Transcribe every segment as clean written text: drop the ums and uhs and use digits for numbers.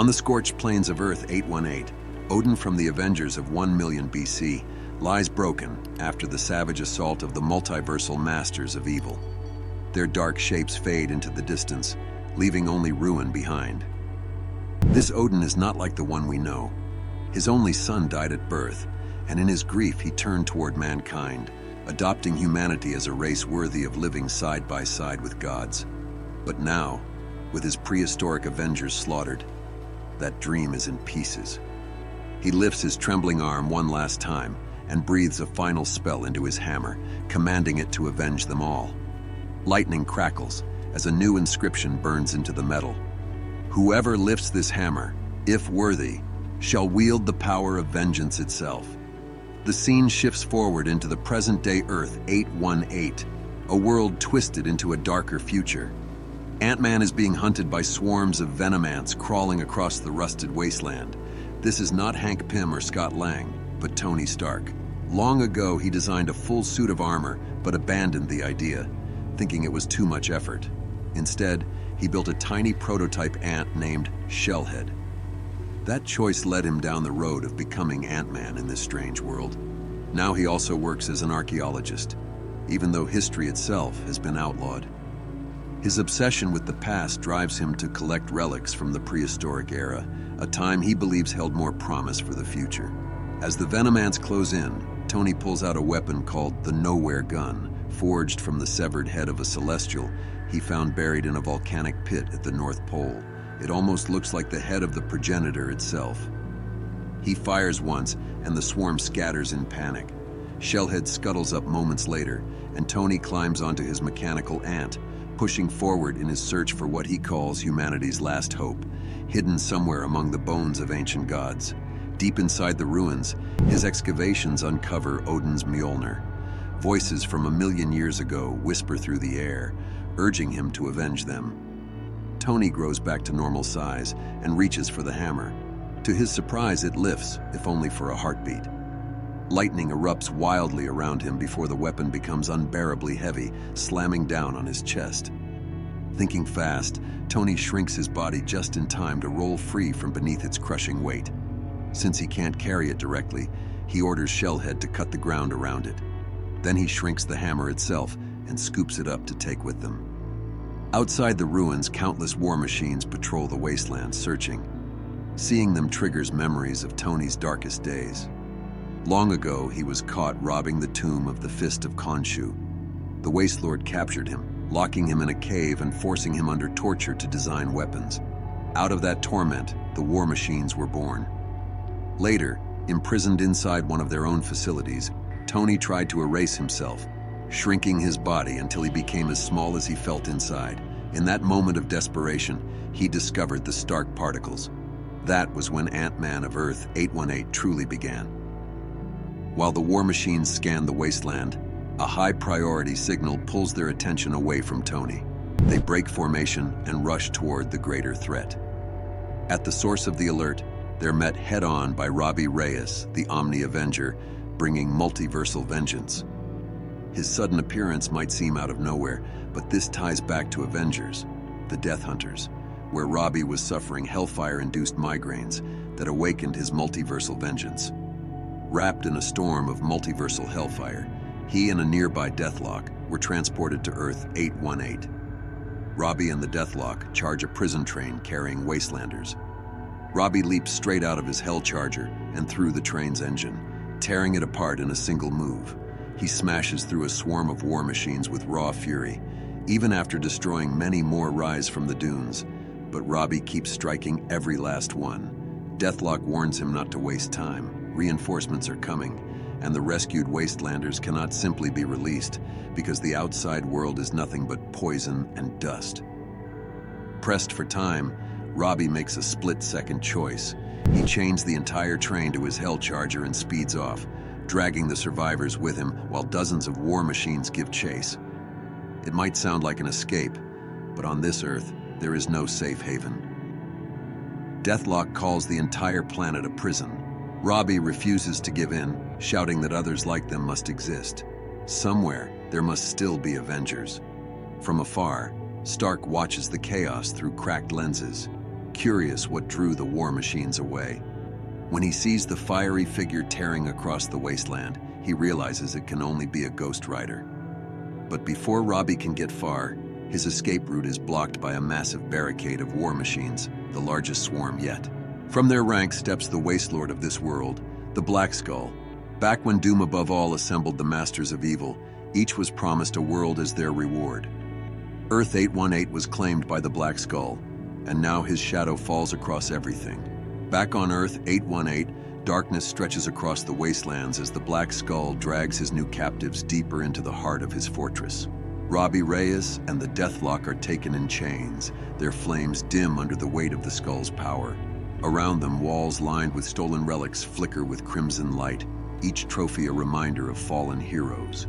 On the scorched plains of Earth 818, Odin from the Avengers of 1 million BC lies broken after the savage assault of the multiversal masters of evil. Their dark shapes fade into the distance, leaving only ruin behind. This Odin is not like the one we know. His only son died at birth, and in his grief he turned toward mankind, adopting humanity as a race worthy of living side by side with gods. But now, with his prehistoric Avengers slaughtered, that dream is in pieces. He lifts his trembling arm one last time and breathes a final spell into his hammer, commanding it to avenge them all. Lightning crackles as a new inscription burns into the metal. Whoever lifts this hammer, if worthy, shall wield the power of vengeance itself. The scene shifts forward into the present-day Earth 818, a world twisted into a darker future. Ant-Man is being hunted by swarms of venom ants crawling across the rusted wasteland. This is not Hank Pym or Scott Lang, but Tony Stark. Long ago, he designed a full suit of armor, but abandoned the idea, thinking it was too much effort. Instead, he built a tiny prototype ant named Shellhead. That choice led him down the road of becoming Ant-Man in this strange world. Now he also works as an archaeologist, even though history itself has been outlawed. His obsession with the past drives him to collect relics from the prehistoric era, a time he believes held more promise for the future. As the venom ants close in, Tony pulls out a weapon called the Nowhere Gun, forged from the severed head of a celestial he found buried in a volcanic pit at the North Pole. It almost looks like the head of the progenitor itself. He fires once, and the swarm scatters in panic. Shellhead scuttles up moments later, and Tony climbs onto his mechanical ant, pushing forward in his search for what he calls humanity's last hope, hidden somewhere among the bones of ancient gods. Deep inside the ruins, his excavations uncover Odin's Mjolnir. Voices from 1,000,000 years ago whisper through the air, urging him to avenge them. Tony grows back to normal size and reaches for the hammer. To his surprise, it lifts, if only for a heartbeat. Lightning erupts wildly around him before the weapon becomes unbearably heavy, slamming down on his chest. Thinking fast, Tony shrinks his body just in time to roll free from beneath its crushing weight. Since he can't carry it directly, he orders Shellhead to cut the ground around it. Then he shrinks the hammer itself and scoops it up to take with them. Outside the ruins, countless war machines patrol the wasteland, searching. Seeing them triggers memories of Tony's darkest days. Long ago, he was caught robbing the tomb of the Fist of Khonshu. The Waste Lord captured him, locking him in a cave and forcing him under torture to design weapons. Out of that torment, the war machines were born. Later, imprisoned inside one of their own facilities, Tony tried to erase himself, shrinking his body until he became as small as he felt inside. In that moment of desperation, he discovered the Stark particles. That was when Ant-Man of Earth 818 truly began. While the war machines scan the wasteland, a high-priority signal pulls their attention away from Tony. They break formation and rush toward the greater threat. At the source of the alert, they're met head-on by Robbie Reyes, the Omni-Avenger, bringing multiversal vengeance. His sudden appearance might seem out of nowhere, but this ties back to Avengers, the Death Hunters, where Robbie was suffering hellfire-induced migraines that awakened his multiversal vengeance. Wrapped in a storm of multiversal hellfire, he and a nearby Deathlock were transported to Earth 818. Robbie and the Deathlock charge a prison train carrying wastelanders. Robbie leaps straight out of his Hell Charger and through the train's engine, tearing it apart in a single move. He smashes through a swarm of war machines with raw fury, even after destroying many more rise from the dunes. But Robbie keeps striking every last one. Deathlock warns him not to waste time. Reinforcements are coming, and the rescued wastelanders cannot simply be released because the outside world is nothing but poison and dust. Pressed for time, Robbie makes a split-second choice. He chains the entire train to his Hell Charger and speeds off, dragging the survivors with him while dozens of war machines give chase. It might sound like an escape, but on this Earth, there is no safe haven. Deathlock calls the entire planet a prison. Robbie refuses to give in, shouting that others like them must exist. Somewhere, there must still be Avengers. From afar, Stark watches the chaos through cracked lenses, curious what drew the war machines away. When he sees the fiery figure tearing across the wasteland, he realizes it can only be a Ghost Rider. But before Robbie can get far, his escape route is blocked by a massive barricade of war machines, the largest swarm yet. From their ranks steps the Wastelord of this world, the Black Skull. Back when Doom Above All assembled the Masters of Evil, each was promised a world as their reward. Earth 818 was claimed by the Black Skull, and now his shadow falls across everything. Back on Earth 818, darkness stretches across the wastelands as the Black Skull drags his new captives deeper into the heart of his fortress. Robbie Reyes and the Deathlock are taken in chains, their flames dim under the weight of the Skull's power. Around them, walls lined with stolen relics flicker with crimson light, each trophy a reminder of fallen heroes.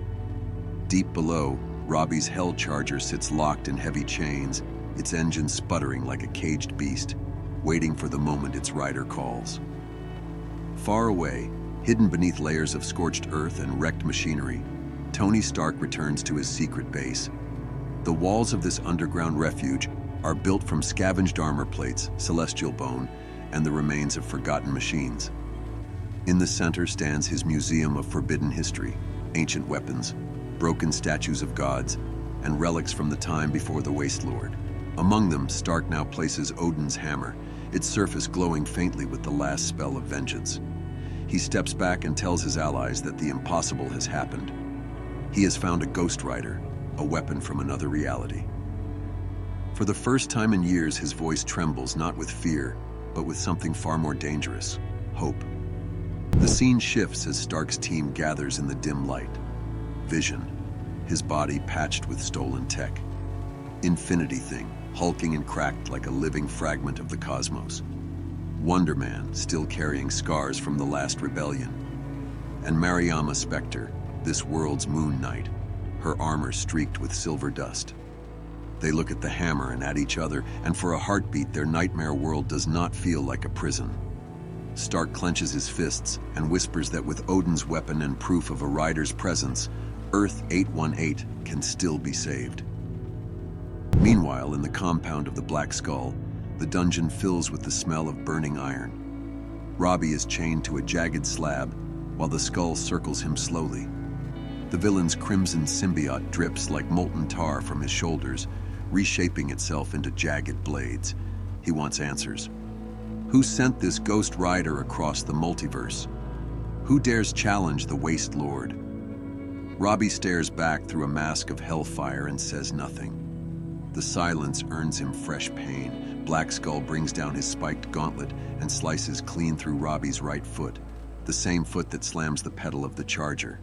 Deep below, Robbie's Hell Charger sits locked in heavy chains, its engine sputtering like a caged beast, waiting for the moment its rider calls. Far away, hidden beneath layers of scorched earth and wrecked machinery, Tony Stark returns to his secret base. The walls of this underground refuge are built from scavenged armor plates, celestial bone, and the remains of forgotten machines. In the center stands his museum of forbidden history, ancient weapons, broken statues of gods, and relics from the time before the Wastelord. Among them, Stark now places Odin's hammer, its surface glowing faintly with the last spell of vengeance. He steps back and tells his allies that the impossible has happened. He has found a Ghost Rider, a weapon from another reality. For the first time in years, his voice trembles not with fear, but with something far more dangerous, hope. The scene shifts as Stark's team gathers in the dim light. Vision, his body patched with stolen tech. Infinity Thing, hulking and cracked like a living fragment of the cosmos. Wonder Man, still carrying scars from the last rebellion. And Mariama Spectre, this world's Moon Knight, her armor streaked with silver dust. They look at the hammer and at each other, and for a heartbeat, their nightmare world does not feel like a prison. Stark clenches his fists and whispers that with Odin's weapon and proof of a rider's presence, Earth 818 can still be saved. Meanwhile, in the compound of the Black Skull, the dungeon fills with the smell of burning iron. Robbie is chained to a jagged slab, while the skull circles him slowly. The villain's crimson symbiote drips like molten tar from his shoulders, reshaping itself into jagged blades. He wants answers. Who sent this Ghost Rider across the multiverse? Who dares challenge the Wastelord? Robbie stares back through a mask of hellfire and says nothing. The silence earns him fresh pain. Black Skull brings down his spiked gauntlet and slices clean through Robbie's right foot, the same foot that slams the pedal of the charger.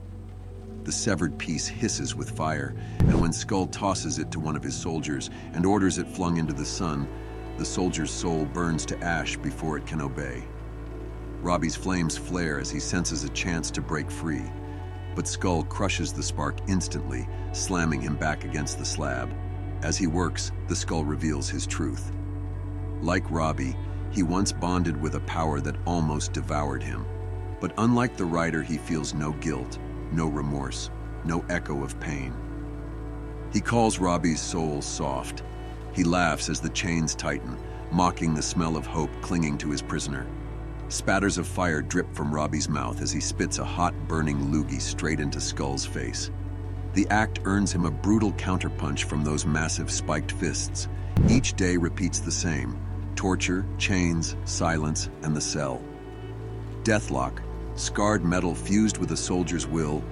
The severed piece hisses with fire, and when Skull tosses it to one of his soldiers and orders it flung into the sun, the soldier's soul burns to ash before it can obey. Robbie's flames flare as he senses a chance to break free, but Skull crushes the spark instantly, slamming him back against the slab. As he works, the Skull reveals his truth. Like Robbie, he once bonded with a power that almost devoured him. But unlike the Rider, he feels no guilt, no remorse, no echo of pain. He calls Robbie's soul soft. He laughs as the chains tighten, mocking the smell of hope clinging to his prisoner. Spatters of fire drip from Robbie's mouth as he spits a hot, burning loogie straight into Skull's face. The act earns him a brutal counterpunch from those massive spiked fists. Each day repeats the same: torture, chains, silence, and the cell. Deathlock, scarred metal fused with a soldier's will,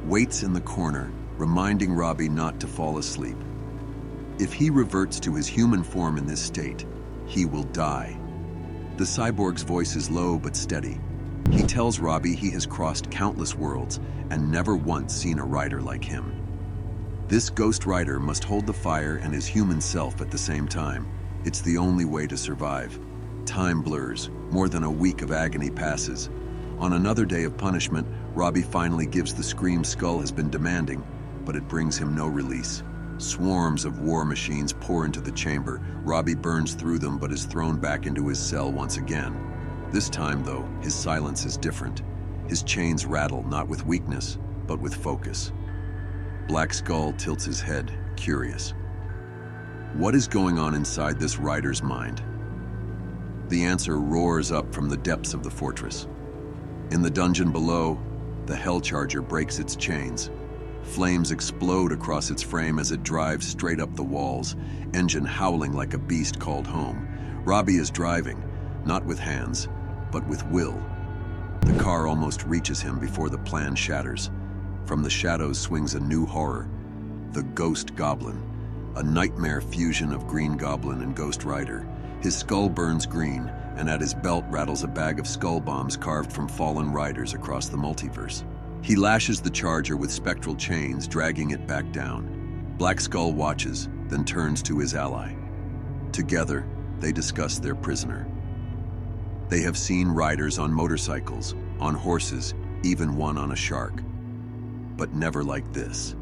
waits in the corner, reminding Robbie not to fall asleep. If he reverts to his human form in this state, he will die. The cyborg's voice is low but steady. He tells Robbie he has crossed countless worlds and never once seen a rider like him. This Ghost Rider must hold the fire and his human self at the same time. It's the only way to survive. Time blurs. More than a week of agony passes. On another day of punishment, Robbie finally gives the scream Skull has been demanding, but it brings him no release. Swarms of war machines pour into the chamber. Robbie burns through them but is thrown back into his cell once again. This time, though, his silence is different. His chains rattle not with weakness, but with focus. Black Skull tilts his head, curious. What is going on inside this rider's mind? The answer roars up from the depths of the fortress. In the dungeon below, the Hellcharger breaks its chains. Flames explode across its frame as it drives straight up the walls, engine howling like a beast called home. Robbie is driving, not with hands, but with will. The car almost reaches him before the plan shatters. From the shadows swings a new horror, the Ghost Goblin, a nightmare fusion of Green Goblin and Ghost Rider. His skull burns green, and at his belt rattles a bag of skull bombs carved from fallen riders across the multiverse. He lashes the Charger with spectral chains, dragging it back down. Black Skull watches, then turns to his ally. Together, they discuss their prisoner. They have seen riders on motorcycles, on horses, even one on a shark. But never like this.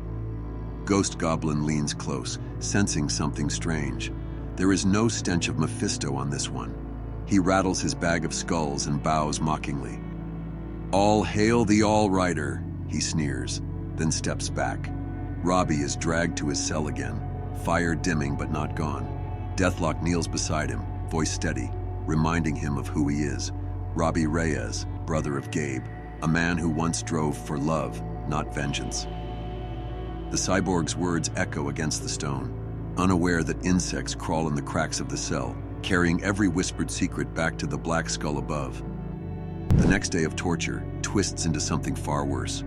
Ghost Goblin leans close, sensing something strange. There is no stench of Mephisto on this one. He rattles his bag of skulls and bows mockingly. "All hail the All-Rider," he sneers, then steps back. Robbie is dragged to his cell again, fire dimming but not gone. Deathlock kneels beside him, voice steady, reminding him of who he is. Robbie Reyes, brother of Gabe, a man who once drove for love, not vengeance. The cyborg's words echo against the stone, unaware that insects crawl in the cracks of the cell, carrying every whispered secret back to the Black Skull above. The next day of torture twists into something far worse.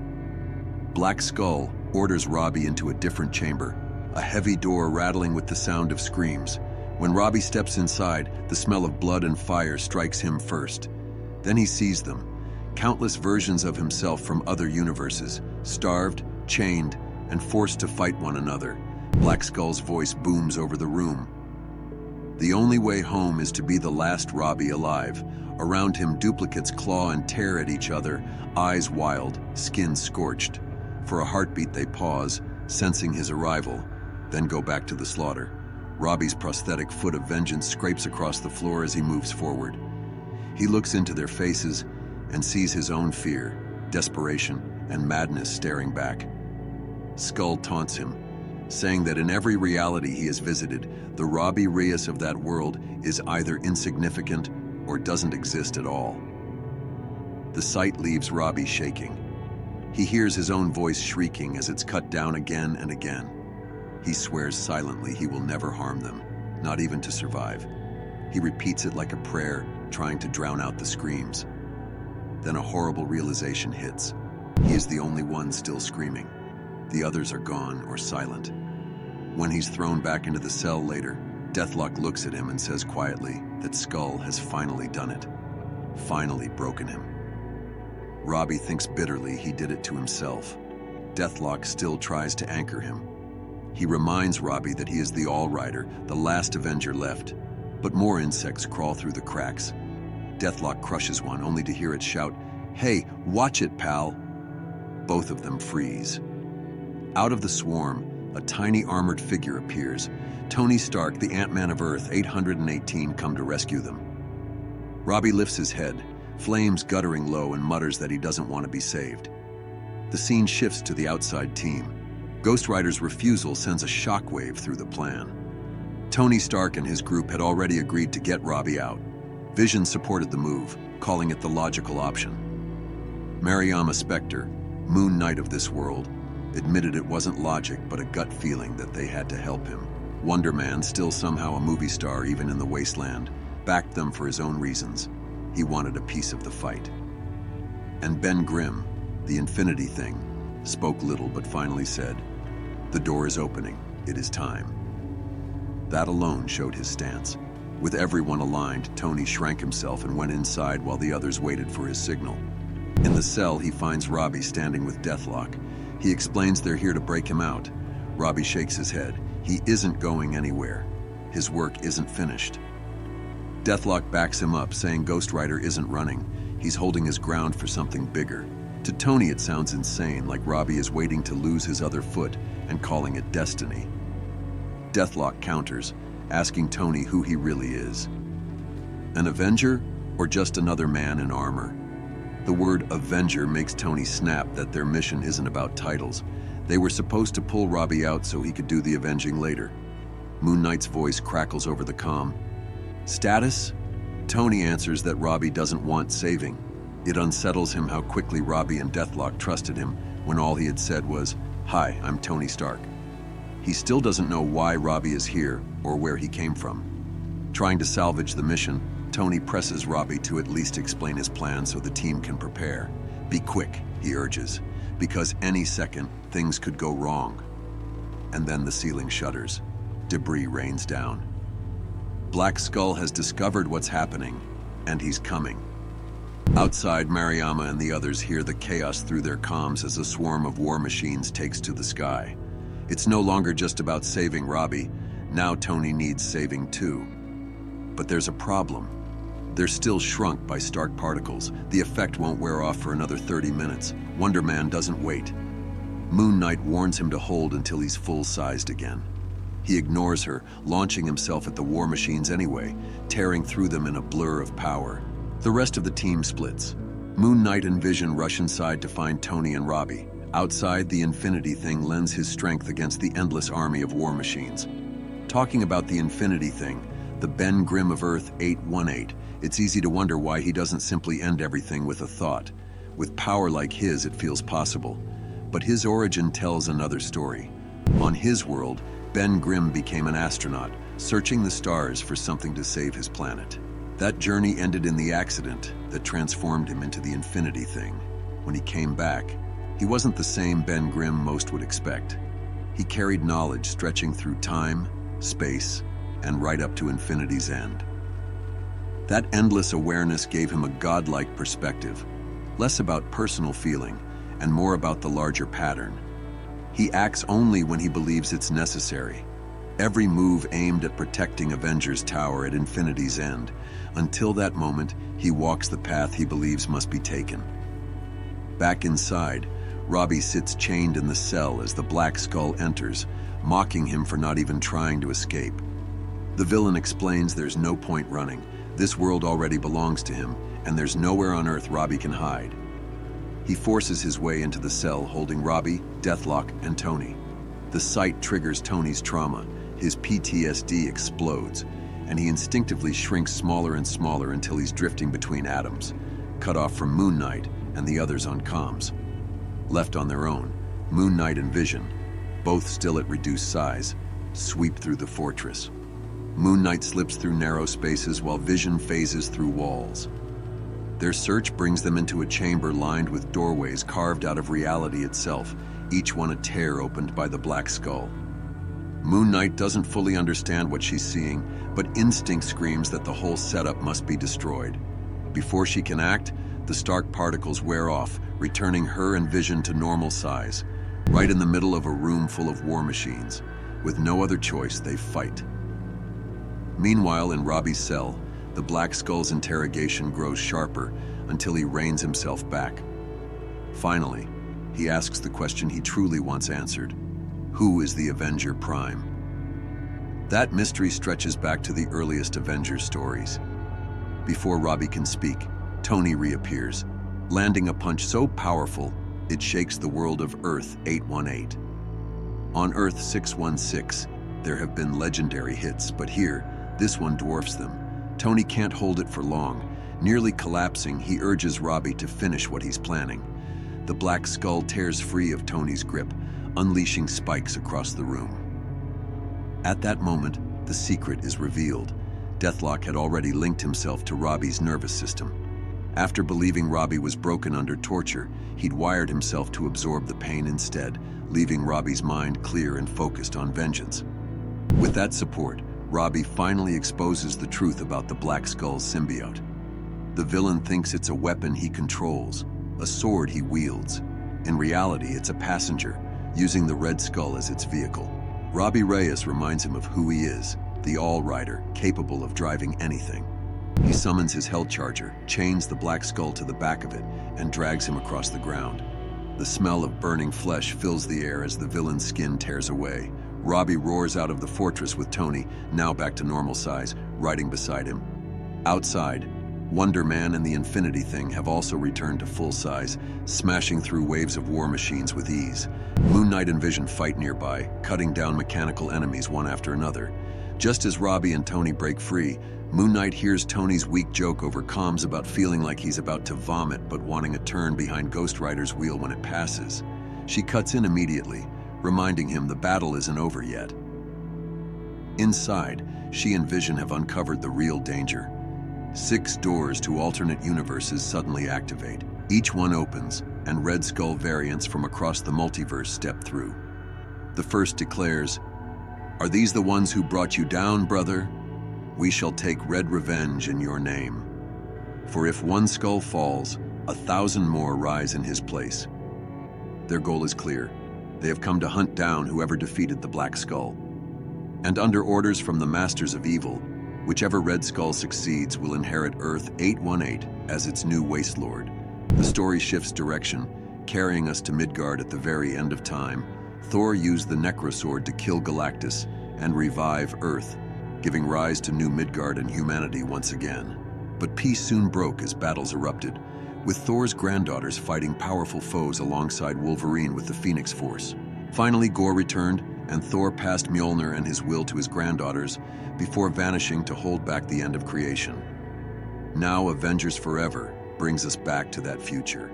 Black Skull orders Robbie into a different chamber, a heavy door rattling with the sound of screams. When Robbie steps inside, the smell of blood and fire strikes him first. Then he sees them, countless versions of himself from other universes, starved, chained, and forced to fight one another. Black Skull's voice booms over the room. The only way home is to be the last Robbie alive. Around him, duplicates claw and tear at each other, eyes wild, skin scorched. For a heartbeat, they pause, sensing his arrival, then go back to the slaughter. Robbie's prosthetic foot of vengeance scrapes across the floor as he moves forward. He looks into their faces and sees his own fear, desperation, and madness staring back. Skull taunts him, saying that in every reality he has visited, the Robbie Reyes of that world is either insignificant or doesn't exist at all. The sight leaves Robbie shaking. He hears his own voice shrieking as it's cut down again and again. He swears silently he will never harm them, not even to survive. He repeats it like a prayer, trying to drown out the screams. Then a horrible realization hits. He is the only one still screaming. The others are gone or silent. When he's thrown back into the cell later, Deathlock looks at him and says quietly that Skull has finally done it, finally broken him. Robbie thinks bitterly he did it to himself. Deathlock still tries to anchor him. He reminds Robbie that he is the All-Rider, the last Avenger left, but more insects crawl through the cracks. Deathlock crushes one, only to hear it shout, "Hey, watch it, pal!" Both of them freeze. Out of the swarm, a tiny armored figure appears. Tony Stark, the Ant-Man of Earth 818, come to rescue them. Robbie lifts his head, flames guttering low, and mutters that he doesn't want to be saved. The scene shifts to the outside team. Ghost Rider's refusal sends a shockwave through the plan. Tony Stark and his group had already agreed to get Robbie out. Vision supported the move, calling it the logical option. Mariama Spectre, Moon Knight of this world, admitted it wasn't logic but a gut feeling that they had to help him. Wonder Man, still somehow a movie star even in the wasteland, backed them for his own reasons. He wanted a piece of the fight. And Ben Grimm, the Infinity Thing, spoke little but finally said, "The door is opening. It is time." That alone showed his stance. With everyone aligned, Tony shrank himself and went inside while the others waited for his signal. In the cell, he finds Robbie standing with Deathlock. He explains they're here to break him out. Robbie shakes his head. He isn't going anywhere. His work isn't finished. Deathlock backs him up, saying Ghost Rider isn't running. He's holding his ground for something bigger. To Tony, it sounds insane, like Robbie is waiting to lose his other foot and calling it destiny. Deathlock counters, asking Tony who he really is. An Avenger or just another man in armor? The word Avenger makes Tony snap that their mission isn't about titles. They were supposed to pull Robbie out so he could do the avenging later. Moon Knight's voice crackles over the comm. "Status? Tony answers that Robbie doesn't want saving. It unsettles him how quickly Robbie and Deathlock trusted him when all he had said was, "Hi, I'm Tony Stark." He still doesn't know why Robbie is here or where he came from. Trying to salvage the mission, Tony presses Robbie to at least explain his plan so the team can prepare. "Be quick," he urges, "because any second, things could go wrong." And then the ceiling shudders. Debris rains down. Black Skull has discovered what's happening, and he's coming. Outside, Mariama and the others hear the chaos through their comms as a swarm of war machines takes to the sky. It's no longer just about saving Robbie. Now Tony needs saving too. But there's a problem. They're still shrunk by Stark particles. The effect won't wear off for another 30 minutes. Wonder Man doesn't wait. Moon Knight warns him to hold until he's full-sized again. He ignores her, launching himself at the war machines anyway, tearing through them in a blur of power. The rest of the team splits. Moon Knight and Vision rush inside to find Tony and Robbie. Outside, the Infinity Thing lends his strength against the endless army of war machines. Talking about the Infinity Thing, the Ben Grimm of Earth 818, it's easy to wonder why he doesn't simply end everything with a thought. With power like his, it feels possible. But his origin tells another story. On his world, Ben Grimm became an astronaut, searching the stars for something to save his planet. That journey ended in the accident that transformed him into the Infinity Thing. When he came back, he wasn't the same Ben Grimm most would expect. He carried knowledge stretching through time, space, and right up to infinity's end. That endless awareness gave him a godlike perspective, less about personal feeling and more about the larger pattern. He acts only when he believes it's necessary. Every move aimed at protecting Avengers Tower at infinity's end. Until that moment, he walks the path he believes must be taken. Back inside, Robbie sits chained in the cell as the Black Skull enters, mocking him for not even trying to escape. The villain explains there's no point running. This world already belongs to him, and there's nowhere on Earth Robbie can hide. He forces his way into the cell, holding Robbie, Deathlock, and Tony. The sight triggers Tony's trauma. His PTSD explodes, and he instinctively shrinks smaller and smaller until he's drifting between atoms, cut off from Moon Knight and the others on comms. Left on their own, Moon Knight and Vision, both still at reduced size, sweep through the fortress. Moon Knight slips through narrow spaces while Vision phases through walls. Their search brings them into a chamber lined with doorways carved out of reality itself, each one a tear opened by the Black Skull. Moon Knight doesn't fully understand what she's seeing, but instinct screams that the whole setup must be destroyed. Before she can act, the Stark particles wear off, returning her and Vision to normal size, right in the middle of a room full of war machines. With no other choice, they fight. Meanwhile, in Robbie's cell, the Black Skull's interrogation grows sharper until he reins himself back. Finally, he asks the question he truly wants answered. Who is the Avenger Prime? That mystery stretches back to the earliest Avengers stories. Before Robbie can speak, Tony reappears, landing a punch so powerful it shakes the world of Earth 818. On Earth 616, there have been legendary hits, but here, this one dwarfs them. Tony can't hold it for long. Nearly collapsing, he urges Robbie to finish what he's planning. The Black Skull tears free of Tony's grip, unleashing spikes across the room. At that moment, the secret is revealed. Deathlock had already linked himself to Robbie's nervous system. After believing Robbie was broken under torture, he'd wired himself to absorb the pain instead, leaving Robbie's mind clear and focused on vengeance. With that support, Robbie finally exposes the truth about the Black Skull's symbiote. The villain thinks it's a weapon he controls, a sword he wields. In reality, it's a passenger, using the Red Skull as its vehicle. Robbie Reyes reminds him of who he is, the All-Rider, capable of driving anything. He summons his Hell Charger, chains the Black Skull to the back of it, and drags him across the ground. The smell of burning flesh fills the air as the villain's skin tears away. Robbie roars out of the fortress with Tony, now back to normal size, riding beside him. Outside, Wonder Man and the Infinity Thing have also returned to full size, smashing through waves of war machines with ease. Moon Knight and Vision fight nearby, cutting down mechanical enemies one after another. Just as Robbie and Tony break free, Moon Knight hears Tony's weak joke over comms about feeling like he's about to vomit but wanting a turn behind Ghost Rider's wheel when it passes. She cuts in immediately, reminding him the battle isn't over yet. Inside, she and Vision have uncovered the real danger. 6 doors to alternate universes suddenly activate. Each one opens, and Red Skull variants from across the multiverse step through. The first declares, "Are these the ones who brought you down, brother? We shall take red revenge in your name. For if one skull falls, 1,000 more rise in his place." Their goal is clear. They have come to hunt down whoever defeated the Black Skull. And under orders from the Masters of Evil, whichever Red Skull succeeds will inherit Earth 818 as its new Wastelord. The story shifts direction, carrying us to Midgard at the very end of time. Thor used the Necrosword to kill Galactus and revive Earth, giving rise to new Midgard and humanity once again. But peace soon broke as battles erupted, with Thor's granddaughters fighting powerful foes alongside Wolverine with the Phoenix Force. Finally, Gore returned, and Thor passed Mjolnir and his will to his granddaughters before vanishing to hold back the end of creation. Now Avengers Forever brings us back to that future.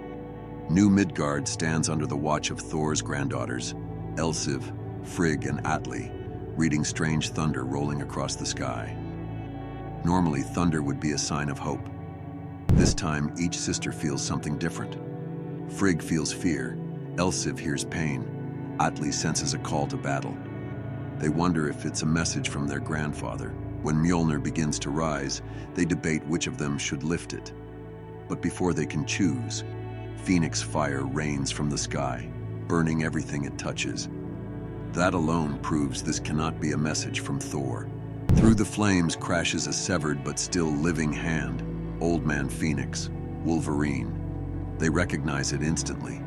New Midgard stands under the watch of Thor's granddaughters, Elsiv, Frigg, and Atli, reading strange thunder rolling across the sky. Normally, thunder would be a sign of hope. This time, each sister feels something different. Frigg feels fear, Elsiv hears pain, Atli senses a call to battle. They wonder if it's a message from their grandfather. When Mjolnir begins to rise, they debate which of them should lift it. But before they can choose, Phoenix fire rains from the sky, burning everything it touches. That alone proves this cannot be a message from Thor. Through the flames crashes a severed but still living hand, Old Man Phoenix, Wolverine. They recognize it instantly.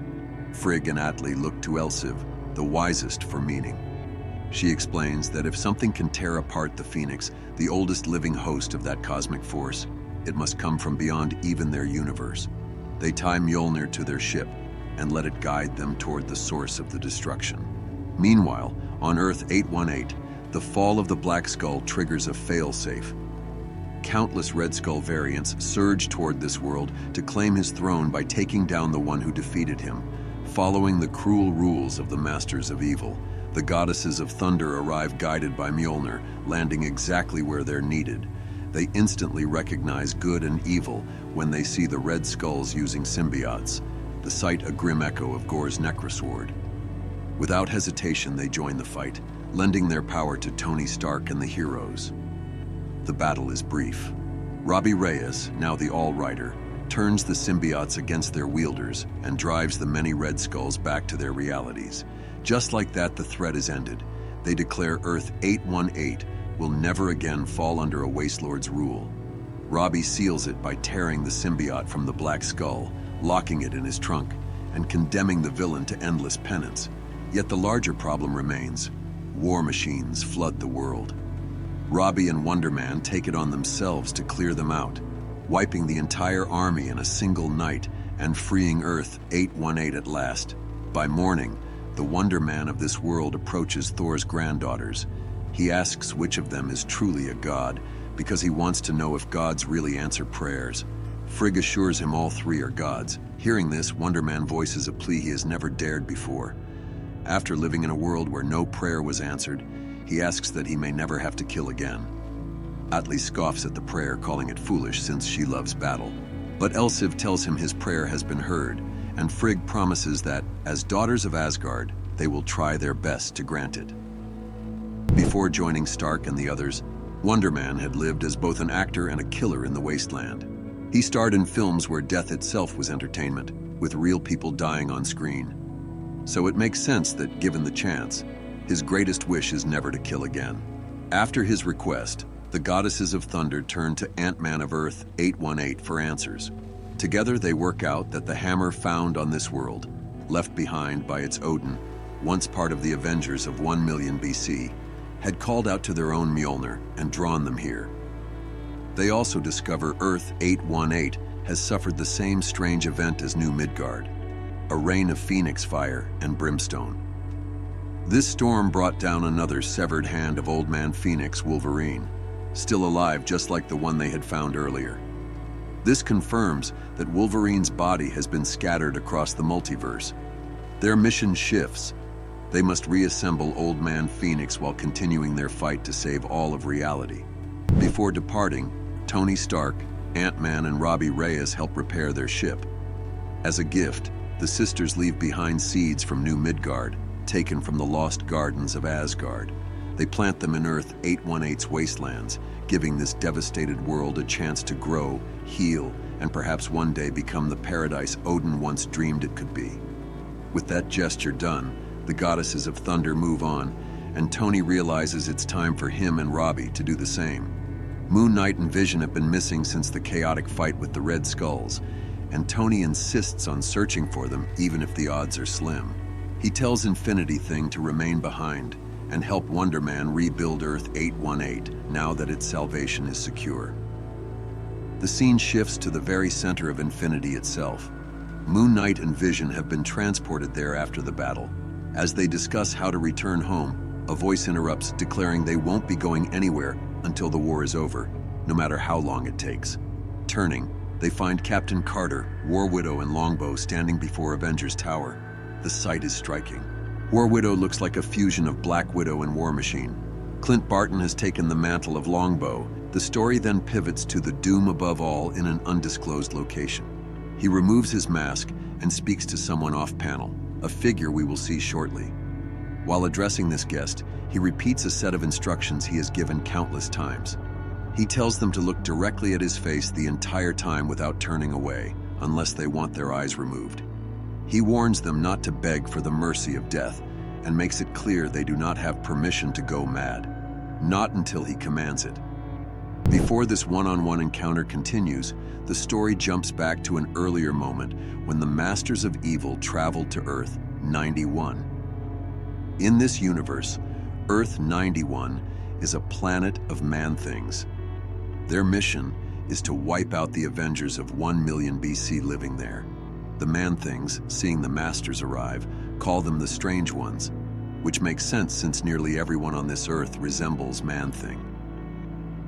Frigg and Atli look to Elsiv, the wisest, for meaning. She explains that if something can tear apart the Phoenix, the oldest living host of that cosmic force, it must come from beyond even their universe. They tie Mjolnir to their ship and let it guide them toward the source of the destruction. Meanwhile, on Earth 818, the fall of the Black Skull triggers a failsafe. Countless Red Skull variants surge toward this world to claim his throne by taking down the one who defeated him. Following the cruel rules of the Masters of Evil, the goddesses of thunder arrive guided by Mjolnir, landing exactly where they're needed. They instantly recognize good and evil when they see the Red Skulls using symbiotes, the sight a grim echo of Gore's Necrosword. Without hesitation, they join the fight, lending their power to Tony Stark and the heroes. The battle is brief. Robbie Reyes, now the All-Rider, turns the symbiotes against their wielders and drives the many Red Skulls back to their realities. Just like that, the threat is ended. They declare Earth 818 will never again fall under a Wastelord's rule. Robbie seals it by tearing the symbiote from the Black Skull, locking it in his trunk, and condemning the villain to endless penance. Yet the larger problem remains. War machines flood the world. Robbie and Wonder Man take it on themselves to clear them out, wiping the entire army in a single night and freeing Earth 818 at last. By morning, the Wonder Man of this world approaches Thor's granddaughters. He asks which of them is truly a god, because he wants to know if gods really answer prayers. Frigg assures him all 3 are gods. Hearing this, Wonder Man voices a plea he has never dared before. After living in a world where no prayer was answered, he asks that he may never have to kill again. Atli scoffs at the prayer, calling it foolish since she loves battle. But Elsiv tells him his prayer has been heard, and Frigg promises that, as daughters of Asgard, they will try their best to grant it. Before joining Stark and the others, Wonder Man had lived as both an actor and a killer in the wasteland. He starred in films where death itself was entertainment, with real people dying on screen. So it makes sense that, given the chance, his greatest wish is never to kill again. After his request, the goddesses of thunder turn to Ant-Man of Earth 818 for answers. Together they work out that the hammer found on this world, left behind by its Odin, once part of the Avengers of 1 million BC, had called out to their own Mjolnir and drawn them here. They also discover Earth 818 has suffered the same strange event as New Midgard, a rain of phoenix fire and brimstone. This storm brought down another severed hand of Old Man Phoenix, Wolverine, still alive just like the one they had found earlier. This confirms that Wolverine's body has been scattered across the multiverse. Their mission shifts. They must reassemble Old Man Phoenix while continuing their fight to save all of reality. Before departing, Tony Stark, Ant-Man, and Robbie Reyes help repair their ship. As a gift, the sisters leave behind seeds from New Midgard, taken from the lost gardens of Asgard. They plant them in Earth 818's wastelands, giving this devastated world a chance to grow, heal, and perhaps one day become the paradise Odin once dreamed it could be. With that gesture done, the goddesses of thunder move on, and Tony realizes it's time for him and Robbie to do the same. Moon Knight and Vision have been missing since the chaotic fight with the Red Skulls, and Tony insists on searching for them even if the odds are slim. He tells Infinity Thing to remain behind and help Wonder Man rebuild Earth 818 now that its salvation is secure. The scene shifts to the very center of Infinity itself. Moon Knight and Vision have been transported there after the battle. As they discuss how to return home, a voice interrupts, declaring they won't be going anywhere until the war is over, no matter how long it takes. Turning, they find Captain Carter, War Widow, and Longbow standing before Avengers Tower. The sight is striking. War Widow looks like a fusion of Black Widow and War Machine. Clint Barton has taken the mantle of Longbow. The story then pivots to the Doom above all in an undisclosed location. He removes his mask and speaks to someone off-panel, a figure we will see shortly. While addressing this guest, he repeats a set of instructions he has given countless times. He tells them to look directly at his face the entire time without turning away, unless they want their eyes removed. He warns them not to beg for the mercy of death and makes it clear they do not have permission to go mad, not until he commands it. Before this one-on-one encounter continues, the story jumps back to an earlier moment when the Masters of Evil traveled to Earth 91. In this universe, Earth 91 is a planet of man-things. Their mission is to wipe out the Avengers of 1 million BC living there. The man-things, seeing the Masters arrive, call them the Strange Ones, which makes sense since nearly everyone on this Earth resembles man-thing.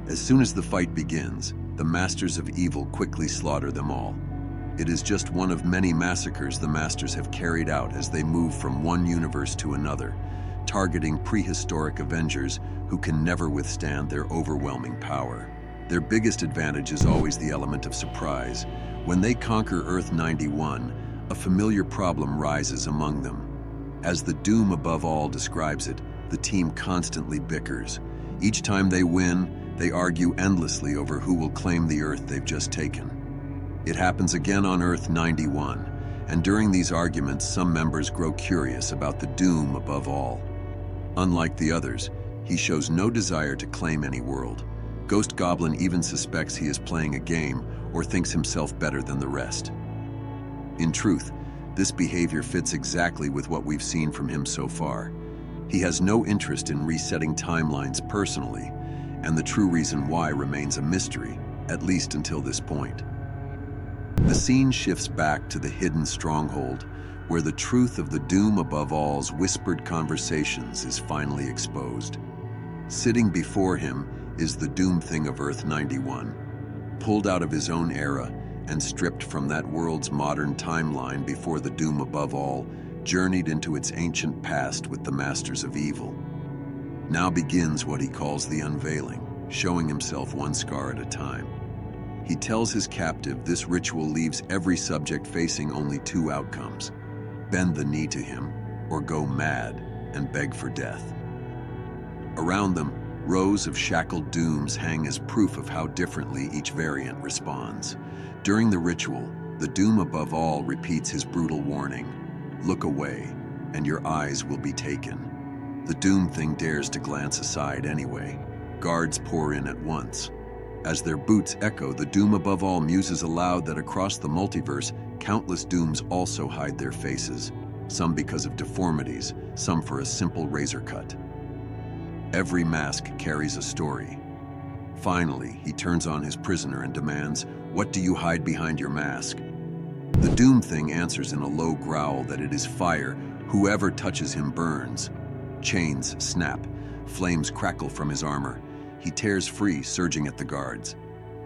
As soon as the fight begins, the Masters of Evil quickly slaughter them all. It is just one of many massacres the Masters have carried out as they move from one universe to another, targeting prehistoric Avengers who can never withstand their overwhelming power. Their biggest advantage is always the element of surprise. When they conquer Earth 91, a familiar problem rises among them. As the Doom above all describes it, the team constantly bickers. Each time they win, they argue endlessly over who will claim the Earth they've just taken. It happens again on Earth 91, and during these arguments, some members grow curious about the Doom above all. Unlike the others, he shows no desire to claim any world. Ghost Goblin even suspects he is playing a game or thinks himself better than the rest. In truth, this behavior fits exactly with what we've seen from him so far. He has no interest in resetting timelines personally, and the true reason why remains a mystery, at least until this point. The scene shifts back to the hidden stronghold, where the truth of the Doom above all's whispered conversations is finally exposed. Sitting before him is the Doom Thing of Earth 91, pulled out of his own era and stripped from that world's modern timeline before the Doom above all journeyed into its ancient past with the Masters of Evil. Now begins what he calls the unveiling, showing himself one scar at a time. He tells his captive this ritual leaves every subject facing only two outcomes: bend the knee to him, or go mad and beg for death. Around them, rows of shackled dooms hang as proof of how differently each variant responds. During the ritual, the Doom above all repeats his brutal warning: look away, and your eyes will be taken. The Doom Thing dares to glance aside anyway. Guards pour in at once. As their boots echo, the Doom above all muses aloud that across the multiverse, countless Dooms also hide their faces, some because of deformities, some for a simple razor cut. Every mask carries a story. Finally, he turns on his prisoner and demands, "What do you hide behind your mask?" The Doom Thing answers in a low growl that it is fire. Whoever touches him burns. Chains snap. Flames crackle from his armor. He tears free, surging at the guards.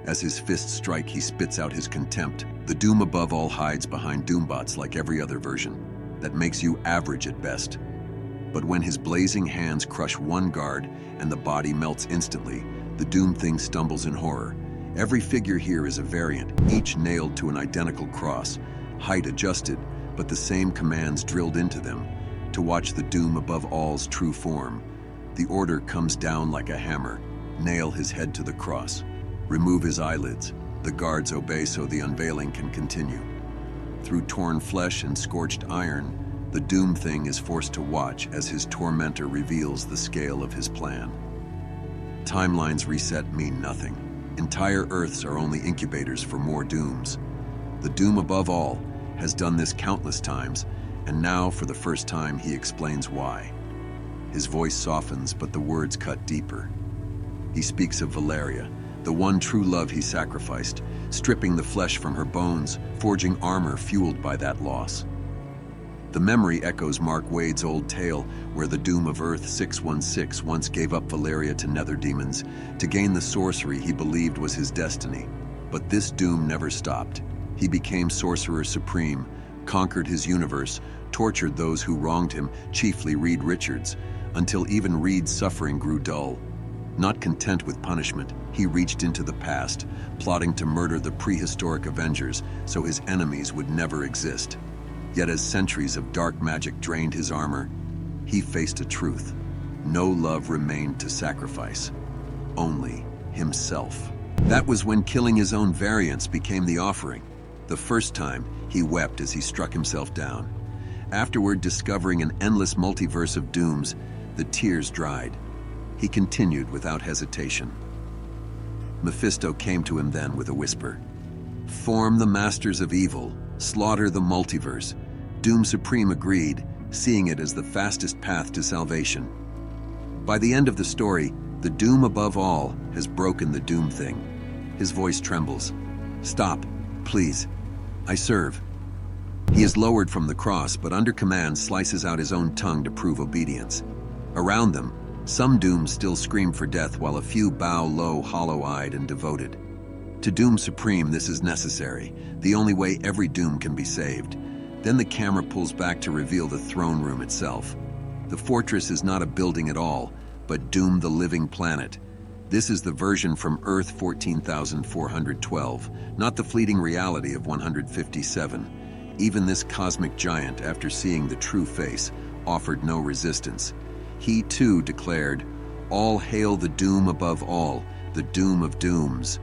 As his fists strike, he spits out his contempt. The Doom above all hides behind Doombots like every other version. That makes you average at best. But when his blazing hands crush one guard and the body melts instantly, the Doom thing stumbles in horror. Every figure here is a variant, each nailed to an identical cross, height adjusted, but the same commands drilled into them. To watch the Doom above all's true form. The order comes down like a hammer. Nail his head to the cross. Remove his eyelids. The guards obey so the unveiling can continue. Through torn flesh and scorched iron, the Doom thing is forced to watch as his tormentor reveals the scale of his plan. Timelines reset mean nothing. Entire Earths are only incubators for more Dooms. The Doom above all has done this countless times, and now, for the first time, he explains why. His voice softens, but the words cut deeper. He speaks of Valeria, the one true love he sacrificed, stripping the flesh from her bones, forging armor fueled by that loss. The memory echoes Mark Waid's old tale, where the Doom of Earth 616 once gave up Valeria to nether demons to gain the sorcery he believed was his destiny. But this Doom never stopped. He became Sorcerer Supreme, conquered his universe, tortured those who wronged him, chiefly Reed Richards, until even Reed's suffering grew dull. Not content with punishment, he reached into the past, plotting to murder the prehistoric Avengers so his enemies would never exist. Yet as centuries of dark magic drained his armor, he faced a truth. No love remained to sacrifice, only himself. That was when killing his own variants became the offering. The first time, he wept as he struck himself down. Afterward, discovering an endless multiverse of dooms, the tears dried. He continued without hesitation. Mephisto came to him then with a whisper. Form the masters of evil, slaughter the multiverse. Doom Supreme agreed, seeing it as the fastest path to salvation. By the end of the story, the Doom above all has broken the Doom thing. His voice trembles. Stop, please. I serve. He is lowered from the cross, but under command slices out his own tongue to prove obedience. Around them, some Dooms still scream for death while a few bow low, hollow-eyed and devoted. To Doom Supreme, this is necessary, the only way every Doom can be saved. Then the camera pulls back to reveal the throne room itself. The fortress is not a building at all, but Doom the living planet. This is the version from Earth 14,412, not the fleeting reality of 157. Even this cosmic giant, after seeing the true face, offered no resistance. He too declared, "All hail the Doom above all, the Doom of Dooms."